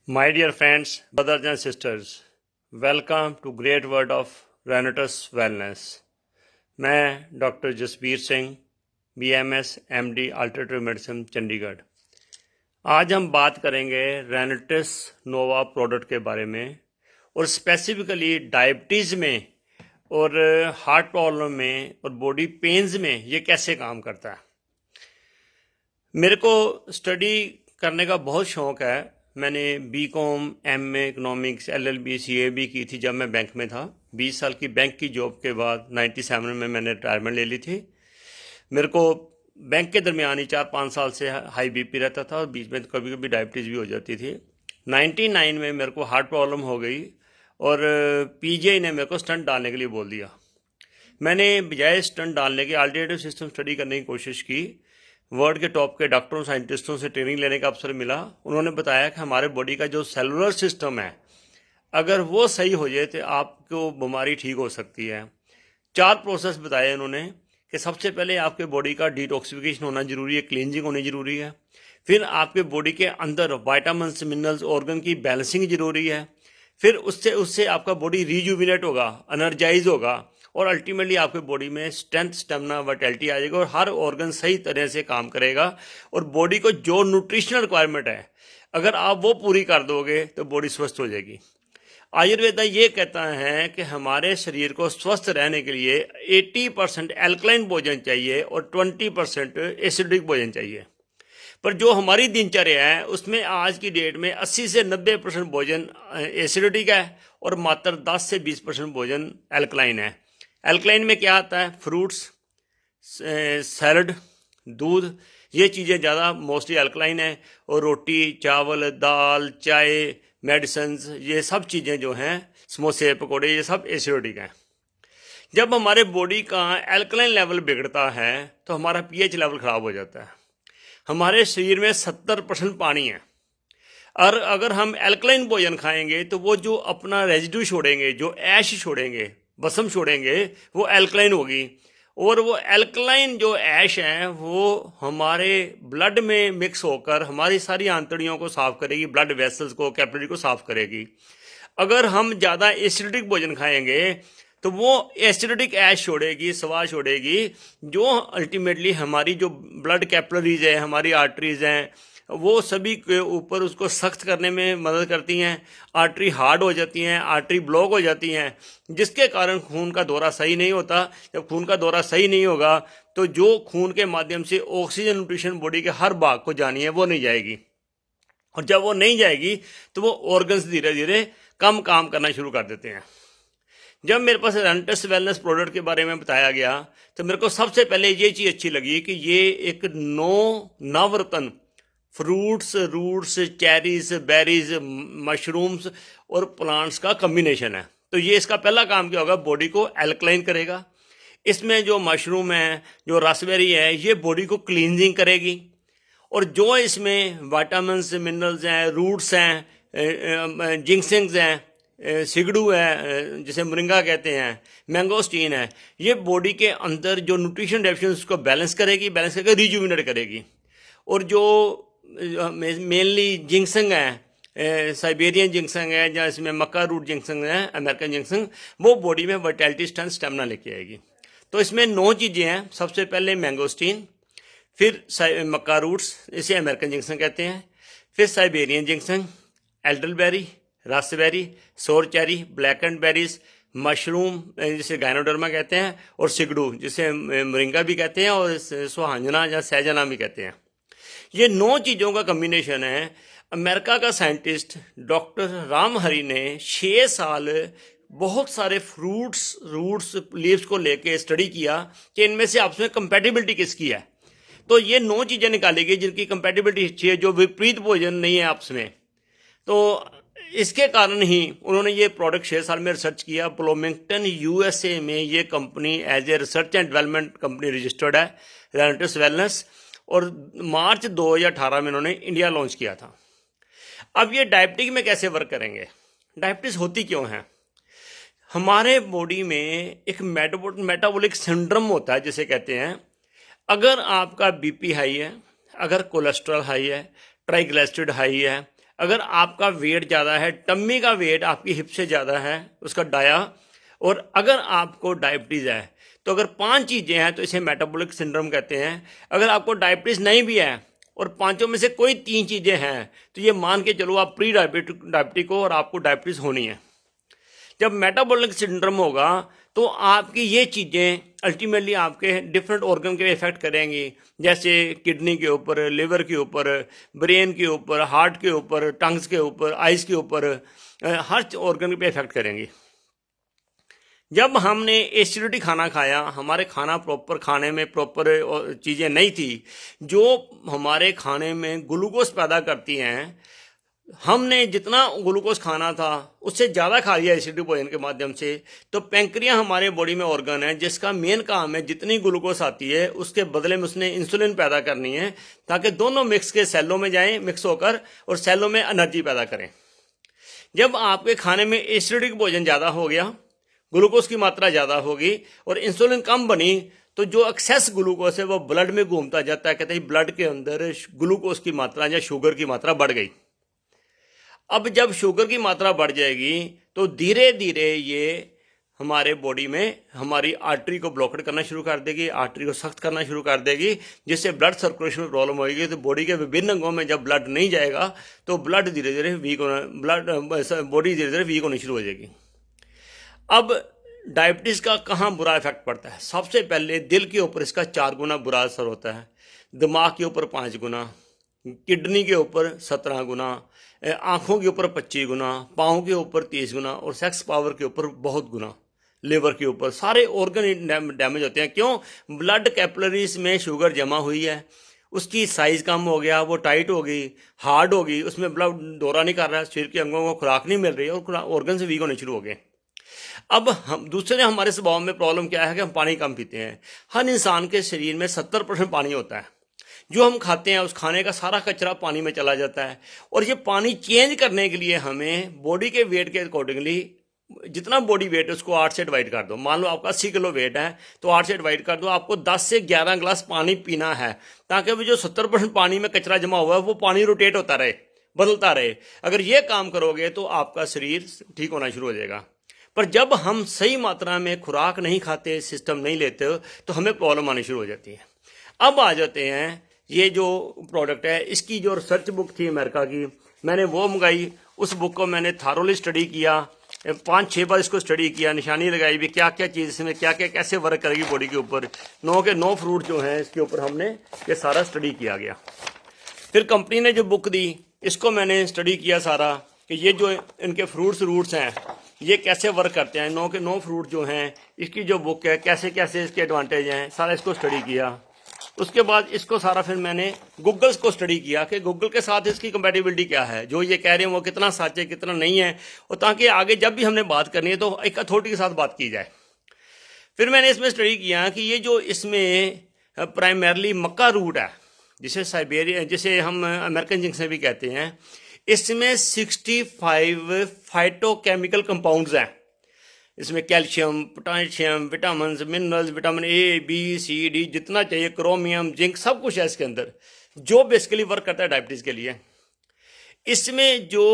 My dear friends, brothers and sisters, welcome to Great World of Renotus Wellness. मैं doctor Jasbir Singh BMS MD alternative medicine Chandigarh. आज हम बात करेंगे रेनेटिस नोवा product के बारे में और स्पेसिफिकली डायबिटीज़ में और हार्ट प्रॉब्लम में और बॉडी पेन्स में ये कैसे काम करता है। मेरे को स्टडी करने का बहुत शौक़ है। मैंने BCom MA economics LLB CAB की थी जब मैं बैंक में था। 20 साल की बैंक की जॉब के बाद 97 में मैंने रिटायरमेंट ले ली थी। मेरे को बैंक के दरमियान ही 4-5 साल से हाई BP रहता था और बीच में कभी कभी डायबिटीज़ भी हो जाती थी। 99 में मेरे को हार्ट प्रॉब्लम हो गई और PGI ने मेरे को स्टंट डालने के लिए बोल दिया। मैंने बजाय स्टंट डालने के अल्टरनेटिव सिस्टम स्टडी करने की कोशिश की। वर्ल्ड के टॉप के डॉक्टरों साइंटिस्टों से ट्रेनिंग लेने का अवसर मिला। उन्होंने बताया कि हमारे बॉडी का जो सेलुलर सिस्टम है, अगर वो सही हो जाए तो आपको बीमारी ठीक हो सकती है। 4 प्रोसेस बताए उन्होंने कि सबसे पहले आपके बॉडी का डिटॉक्सिफिकेशन होना जरूरी है, क्लींजिंग होनी जरूरी है। फिर आपके बॉडी के अंदर वाइटामिन्स, मिनरल्स, ऑर्गन की बैलेंसिंग जरूरी है। फिर उससे आपका बॉडी रिजुविनेट होगा, एनर्जाइज होगा और अल्टीमेटली आपके बॉडी में स्ट्रेंथ, स्टेमिना, वाइटैलिटी आ जाएगा और हर ऑर्गन सही तरह से काम करेगा। और बॉडी को जो न्यूट्रिशनल रिक्वायरमेंट है, अगर आप वो पूरी कर दोगे तो बॉडी स्वस्थ हो जाएगी। आयुर्वेदा ये कहता है कि हमारे शरीर को स्वस्थ रहने के लिए 80% एल्कलाइन भोजन चाहिए और 20% एसिडिक भोजन चाहिए। पर जो हमारी दिनचर्या है उसमें आज की डेट में 80 से 90% भोजन एसिडिक है और मात्र 10 से 20% भोजन एल्कलाइन है। एल्कलाइन में क्या आता है? फ्रूट्स, सैलड, दूध, ये चीज़ें ज़्यादा मोस्टली एल्कलाइन है। और रोटी, चावल, दाल, चाय, मेडिसिन्स, ये सब चीज़ें जो हैं, समोसे, पकोड़े, ये सब एसिडिक हैं। जब हमारे बॉडी का एल्कलाइन लेवल बिगड़ता है तो हमारा pH लेवल ख़राब हो जाता है। हमारे शरीर में 70% पानी है और अगर हम एल्कलाइन भोजन खाएंगे तो वो जो अपना रेजिड्यू छोड़ेंगे, जो ऐश छोड़ेंगे, बसम छोड़ेंगे, वो एल्कलाइन होगी। और वो एल्कलाइन जो ऐश है वो हमारे ब्लड में मिक्स होकर हमारी सारी आंतड़ियों को साफ करेगी, ब्लड वेसल्स को, कैपिलरी को साफ करेगी। अगर हम ज़्यादा एसिडिक भोजन खाएंगे तो वो एसिडिक ऐश छोड़ेगी, स्वाद छोड़ेगी, जो अल्टीमेटली हमारी जो ब्लड कैपिलरीज है, हमारी आर्टरीज हैं, वो सभी के ऊपर उसको सख्त करने में मदद करती हैं। आर्टरी हार्ड हो जाती हैं, आर्टरी ब्लॉक हो जाती हैं, जिसके कारण खून का दौरा सही नहीं होता। जब खून का दौरा सही नहीं होगा तो जो खून के माध्यम से ऑक्सीजन न्यूट्रिशन बॉडी के हर भाग को जानी है वो नहीं जाएगी, और जब वो नहीं जाएगी तो वो ऑर्गन्स धीरे धीरे कम काम करना शुरू कर देते हैं। जब मेरे पास रेनेटिस वेलनेस प्रोडक्ट के बारे में बताया गया तो मेरे को सबसे पहले ये चीज़ अच्छी लगी कि ये एक नवरत्न fruits, roots, cherries, berries, mushrooms और प्लांट्स का कम्बिनेशन है। तो ये इसका पहला काम क्या होगा? बॉडी को एल्कलाइन करेगा। इसमें जो मशरूम है, जो रास्पबेरी है, ये बॉडी को क्लींजिंग करेगी। और जो इसमें विटामिन्स, मिनरल्स हैं, रूट्स हैं, जिंक्सिंग्स हैं, सिगड़ू है जिसे मोरिंगा कहते हैं, मैंगोस्टीन है, ये बॉडी के अंदर जो न्यूट्रिशन डेफिशिएंसी को बैलेंस करेगी, रिजुविनेट करेगी। और जो मेनली जिंक्सिंग है, साइबेरियन जिंक्सिंग है, या इसमें मक्का रूट जिंक्सिंग है, अमेरिकन जिंक्सिंग, वो बॉडी में वाइटैलिटी, स्ट्रेंथ, स्टेमिना लेके आएगी। तो इसमें 9 चीज़ें हैं। सबसे पहले मैंगोस्टीन, फिर मक्का रूट्स, इसे अमेरिकन जिंक्सिंग कहते हैं, फिर साइबेरियन जिंक्सिंग, एल्डरबेरी, रास्पबेरी, सोर चेरी, ब्लैकेंड बेरीज, मशरूम जिसे गायनोडर्मा कहते हैं, और सिगड़ू जिसे मोरिंगा भी कहते हैं और सुहांजना या सहजना भी कहते हैं। ये 9 चीज़ों का कम्बिनेशन है। अमेरिका का साइंटिस्ट डॉक्टर राम हरी ने 6 साल बहुत सारे फ्रूट्स, रूट्स, लीव्स को लेके स्टडी किया कि इनमें से आपस में कंपैटिबिलिटी किसकी है। तो ये 9 चीज़ें निकाली गई जिनकी कंपैटिबिलिटी अच्छी है, जो विपरीत भोजन नहीं है आपस में। तो इसके कारण ही उन्होंने ये प्रोडक्ट 6 साल में रिसर्च किया। ब्लूमिंगटन USA में ये company as a research and development company registered है, रेनेटिस वेलनेस, और मार्च 2018 में उन्होंने इंडिया लॉन्च किया था। अब ये डायबिटीज में कैसे वर्क करेंगे? डायबिटीज होती क्यों है? हमारे बॉडी में एक मेटाबॉलिक सिंड्रोम होता है जिसे कहते हैं। अगर आपका BP हाई है, अगर कोलेस्ट्रॉल हाई है, ट्राइग्लिसराइड हाई है, अगर आपका वेट ज़्यादा है, टम्मी का वेट आपकी हिप से ज़्यादा है, उसका डाया, और अगर आपको डायबिटीज़ है, तो अगर 5 चीज़ें हैं तो इसे मेटाबॉलिक सिंड्रोम कहते हैं। अगर आपको डायबिटीज़ नहीं भी है और पांचों में से कोई 3 चीज़ें हैं तो ये मान के चलो आप प्री डायबिटिक हो और आपको डायबिटीज़ होनी है। जब मेटाबॉलिक सिंड्रोम होगा तो आपकी ये चीज़ें अल्टीमेटली आपके डिफरेंट ऑर्गन के इफेक्ट करेंगी, जैसे किडनी के ऊपर, लिवर के ऊपर, ब्रेन के ऊपर, हार्ट के ऊपर, टंग्स के ऊपर, आइज़ के ऊपर, हर ऑर्गन पे इफेक्ट करेंगी। जब हमने एसिडिटी खाना खाया, हमारे खाना प्रॉपर, खाने में प्रॉपर चीज़ें नहीं थी जो हमारे खाने में ग्लूकोज पैदा करती हैं, हमने जितना ग्लूकोज खाना था उससे ज़्यादा खा लिया एसिडिटी भोजन के माध्यम से, तो पेंक्रिया हमारे बॉडी में ऑर्गन है जिसका मेन काम है जितनी ग्लूकोज आती है उसके बदले में उसने इंसुलिन पैदा करनी है, ताकि दोनों मिक्स के सेलों में जाएं, मिक्स होकर, और सेलों में एनर्जी पैदा करें। जब आपके खाने में एसिडिक भोजन ज़्यादा हो गया, ग्लूकोज की मात्रा ज़्यादा होगी और इंसुलिन कम बनी, तो जो एक्सेस ग्लूकोज है वो ब्लड में घूमता जाता है। कहते हैं ब्लड के अंदर ग्लूकोज की मात्रा या शुगर की मात्रा बढ़ गई। अब जब शुगर की मात्रा बढ़ जाएगी तो धीरे धीरे ये हमारे बॉडी में हमारी आर्टरी को ब्लॉकेट करना शुरू कर देगी, आर्टरी को सख्त करना शुरू कर देगी, जिससे ब्लड सर्कुलेशन में प्रॉब्लम होगी। तो बॉडी के विभिन्न अंगों में जब ब्लड नहीं जाएगा तो ब्लड धीरे धीरे वीक होना, बॉडी धीरे धीरे वीक होनी शुरू हो जाएगी। अब डायबिटीज़ का कहाँ बुरा इफेक्ट पड़ता है? सबसे पहले दिल के ऊपर इसका 4 गुना बुरा असर होता है, दिमाग के ऊपर 5 गुना, किडनी के ऊपर 17 गुना, आँखों के ऊपर 25 गुना, पाँव के ऊपर 30 गुना, और सेक्स पावर के ऊपर बहुत गुना, लिवर के ऊपर, सारे ऑर्गन डैमेज होते हैं। क्यों? ब्लड कैपिलरीज में शुगर जमा हुई है, उसकी साइज कम हो गया, वो टाइट हो गई, हार्ड हो गई, उसमें ब्लड दौरा नहीं कर रहा है, शरीर के अंगों को खुराक नहीं मिल रही है और ऑर्गन से वीक होने शुरू हो गए। अब हम दूसरे हमारे स्वभाव में प्रॉब्लम क्या है कि हम पानी कम पीते हैं। हर इंसान के शरीर में 70% पानी होता है। जो हम खाते हैं उस खाने का सारा कचरा पानी में चला जाता है, और ये पानी चेंज करने के लिए हमें बॉडी के वेट के अकॉर्डिंगली, जितना बॉडी वेट है उसको 8 से डिवाइड कर दो। मान लो आपका 80 किलो वेट है तो 8 से डिवाइड कर दो, आपको 10 से 11 गिलास पानी पीना है, ताकि वो जो 70% पानी में कचरा जमा हुआ है वो पानी रोटेट होता रहे, बदलता रहे। अगर ये काम करोगे तो आपका शरीर ठीक होना शुरू हो जाएगा। पर जब हम सही मात्रा में खुराक नहीं खाते, सिस्टम नहीं लेते, तो हमें प्रॉब्लम आनी शुरू हो जाती है। अब आ जाते हैं, ये जो प्रोडक्ट है इसकी जो रिसर्च बुक थी अमेरिका की, मैंने वो मंगाई। उस बुक को मैंने थारोली स्टडी किया, 5-6 बार इसको स्टडी किया, निशानी लगाई भी क्या क्या चीज़ इसमें क्या क्या कैसे वर्क करेगी बॉडी के ऊपर। 9 के 9 फ्रूट जो हैं इसके ऊपर हमने ये सारा स्टडी किया गया। फिर कंपनी ने जो बुक दी इसको मैंने स्टडी किया सारा, कि ये जो इनके फ्रूट्स हैं ये कैसे वर्क करते हैं। 9 के 9 फ्रूट जो हैं, इसकी जो बुक है कैसे कैसे इसके एडवांटेज हैं, सारा इसको स्टडी किया। उसके बाद इसको सारा फिर मैंने गूगल को स्टडी किया कि गूगल के साथ इसकी कंपैटिबिलिटी क्या है, जो ये कह रहे हैं वो कितना सच है कितना नहीं है, और ताकि आगे जब भी हमने बात करनी है तो एक अथॉरिटी के साथ बात की जाए। फिर मैंने इसमें स्टडी किया कि ये जो इसमें प्राइमरली मक्का रूट है, जिसे साइबेरिया, जिसे हम अमेरिकन जिंक्स भी कहते हैं, इसमें 65 फाइटोकेमिकल कंपाउंड्स हैं। इसमें calcium, potassium, vitamin, minerals, vitamin A, B, C, D, जितना चाहिए, क्रोमियम, जिंक, सब कुछ है इसके अंदर, जो बेसिकली वर्क करता है डायबिटीज़ के लिए। इसमें जो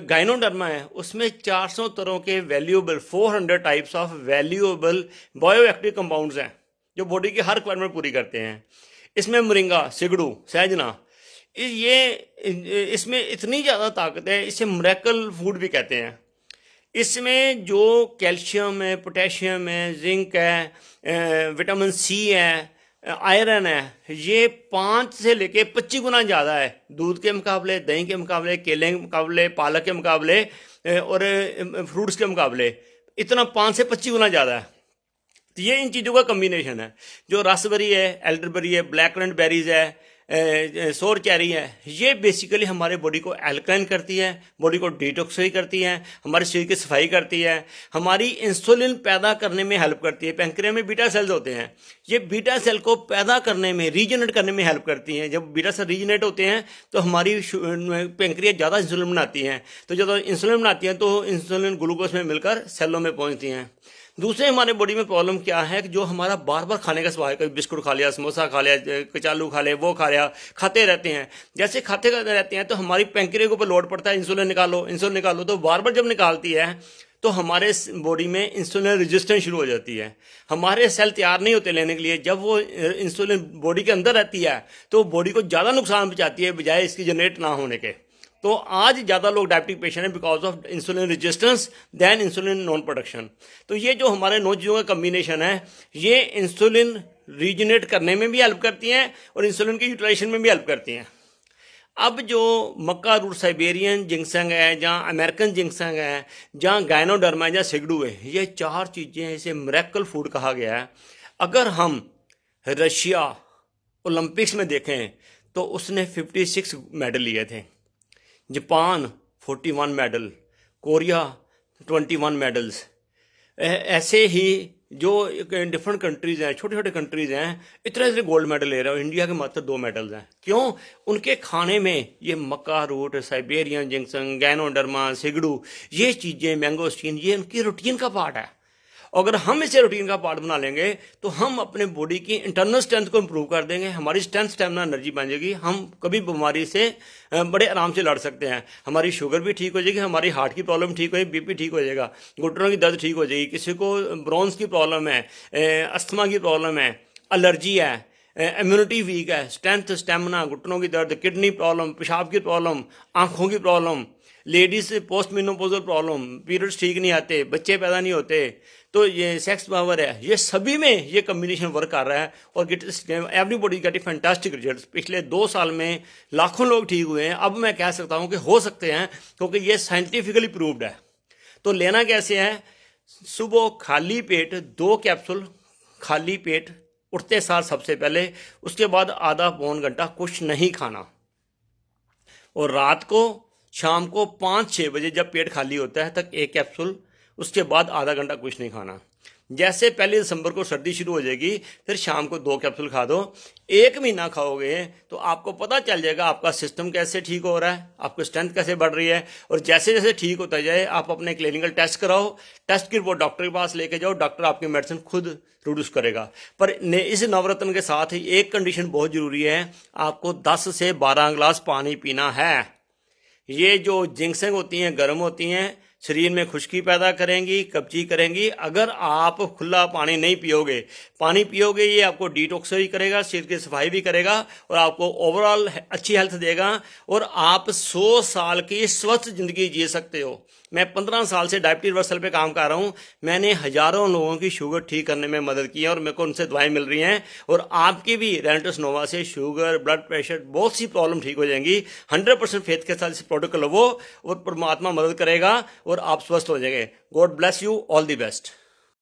गाइनोडर्मा है उसमें 400 तरह के valuable, 400 types of valuable bioactive compounds हैं जो बॉडी की हर रिक्वायरमेंट पूरी करते हैं। इसमें मोरिंगा, सिगड़ू, सहजना, ये इसमें इतनी ज़्यादा ताकत है, इसे मिरेकल फूड भी कहते हैं। इसमें जो कैल्शियम है, पोटेशियम है, जिंक है, विटामिन सी है, आयरन है, ये 5 से लेके 25 गुना ज़्यादा है दूध के मुकाबले, दही के मुकाबले, केले के मुकाबले, पालक के मुकाबले और फ्रूट्स के मुकाबले। इतना 5 से 25 गुना ज़्यादा है। तो ये इन चीज़ों का कम्बिनेशन है। जो रास्पबेरी है, एल्डरबेरी है, ब्लैक करंट बेरीज है, सोर चेरी है, ये बेसिकली हमारे बॉडी को एल्कलाइन करती है, बॉडी को डिटॉक्सिफाई करती है, हमारे शरीर की सफाई करती है, हमारी इंसुलिन पैदा करने में हेल्प करती है। पेंक्रिया में बीटा सेल्स होते हैं, ये बीटा सेल को पैदा करने में, रीजनरेट करने में हेल्प करती हैं। जब बीटा सेल रीजनरेट होते हैं तो हमारी पेंक्रिया ज़्यादा इंसुलिन बनाती हैं, तो जब इंसुलिन बनाती हैं तो इंसुलिन ग्लूकोज में मिलकर सेलों में पहुँचती हैं। दूसरे हमारे बॉडी में प्रॉब्लम क्या है कि जो हमारा बार बार खाने का स्वभाव है, कभी बिस्कुट खा लिया, समोसा खा लिया, कचालू खा लिया, वो खा लिया, खाते रहते हैं। जैसे खाते रहते हैं तो हमारी पैंक्रियाज के ऊपर लोड पड़ता है, इंसुलिन निकालो, तो बार बार जब निकालती है तो हमारे बॉडी में इंसुलिन रेजिस्टेंस शुरू हो जाती है। हमारे सेल तैयार नहीं होते लेने के लिए। जब वो इंसुलिन बॉडी के अंदर रहती है तो बॉडी को ज़्यादा नुकसान पहुंचाती है बजाय इसकी जनरेट ना होने के। तो आज ज़्यादा लोग डायबिटिक पेशेंट हैं because of insulin resistance then insulin non production. तो ये जो हमारे 9 चीज़ों का कम्बिनेशन है, ये इंसुलिन रीजनरेट करने में भी हेल्प करती हैं और इंसुलिन की यूटिलाइजेशन में भी हेल्प करती हैं। अब जो मक्का रूट साइबेरियन जिंक्संग है, जहाँ अमेरिकन जिंक्संग है, जहाँ गायनोडर्मा है, जहाँ सिगडू है, ये 4 चीज़ें इसे मिरेकल फूड कहा गया है। अगर हम रशिया ओलंपिक्स में देखें तो उसने 56 मेडल लिए थे, जापान 41 मेडल, कोरिया 21 मेडल्स। ऐसे ही जो डिफरेंट कंट्रीज़ हैं, छोटे छोटे कंट्रीज़ हैं, इतने गोल्ड मेडल ले रहे हैं। इंडिया के मात्र 2 मेडल्स हैं। क्यों? उनके खाने में ये मक्का रूट, साइबेरियन जिंक्सन, गैनोडर्मा, सिगडू, ये चीज़ें, मैंगोस्टीन, ये उनकी रूटीन का पार्ट है। अगर हम इसे रूटीन का पार्ट बना लेंगे तो हम अपने बॉडी की इंटरनल स्ट्रेंथ को इम्प्रूव कर देंगे। हमारी स्ट्रेंथ, स्टेमिना, एनर्जी बन जाएगी। हम कभी बीमारी से बड़े आराम से लड़ सकते हैं। हमारी शुगर भी ठीक हो जाएगी, हमारी हार्ट की प्रॉब्लम ठीक हो जाएगी, बीपी ठीक हो जाएगा, घुटनों की दर्द ठीक हो जाएगी। किसी को ब्रोन्स की प्रॉब्लम है, अस्थमा की प्रॉब्लम है, एलर्जी है, इम्यूनिटी वीक है, स्ट्रेंथ, स्टेमिना, घुटनों की दर्द, किडनी प्रॉब्लम, पेशाब की प्रॉब्लम, आँखों की problem, ladies post menopausal problem, periods ठीक नहीं आते, बच्चे पैदा नहीं होते, तो ये सेक्स पावर है, ये सभी में ये कम्बिनेशन वर्क कर रहा है और एवरीबॉडी गेट फैंटास्टिक रिजल्ट्स। पिछले 2 साल में लाखों लोग ठीक हुए हैं। अब मैं कह सकता हूँ कि हो सकते हैं, क्योंकि ये साइंटिफिकली प्रूव्ड है। तो लेना कैसे है? सुबह खाली पेट 2 कैप्सूल, खाली पेट उठते साथ सबसे पहले, उसके बाद आधा पौन घंटा कुछ नहीं खाना, और रात को शाम को 5-6 बजे जब पेट खाली होता है तक 1 कैप्सूल, उसके बाद आधा घंटा कुछ नहीं खाना। जैसे 1 दिसंबर को सर्दी शुरू हो जाएगी फिर शाम को 2 कैप्सूल खा दो। 1 महीना खाओगे तो आपको पता चल जाएगा आपका सिस्टम कैसे ठीक हो रहा है, आपकी स्ट्रेंथ कैसे बढ़ रही है। और जैसे जैसे ठीक होता जाए आप अपने क्लिनिकल टेस्ट कराओ, टेस्ट की रिपोर्ट डॉक्टर के पास लेके जाओ, डॉक्टर आपकी मेडिसिन खुद प्रोड्यूस करेगा। पर इस नवरत्न के साथ ही एक कंडीशन बहुत ज़रूरी है, आपको 10 से 12 गिलास पानी पीना है। ये जो जिंक्सेंग होती हैं गर्म होती हैं, शरीर में खुश्की पैदा करेंगी, कब्जी करेंगी। अगर आप खुला पानी नहीं पियोगे ये आपको डिटॉक्स भी करेगा, शरीर की सफाई भी करेगा और आपको ओवरऑल अच्छी हेल्थ देगा और आप 100 साल की स्वस्थ जिंदगी जी सकते हो। मैं 15 साल से डायबिटीज रिवर्सल पे काम कर रहा हूँ। मैंने हजारों लोगों की शुगर ठीक करने में मदद की है और मेरे को उनसे दवाएं मिल रही हैं। और आपकी भी रेनिटस नोवा से शुगर, ब्लड प्रेशर, बहुत सी प्रॉब्लम ठीक हो जाएंगी। 100% फेथ के साथ इस प्रोडक्ट लो और परमात्मा मदद करेगा और आप स्वस्थ हो जाएंगे। God bless you, all the best.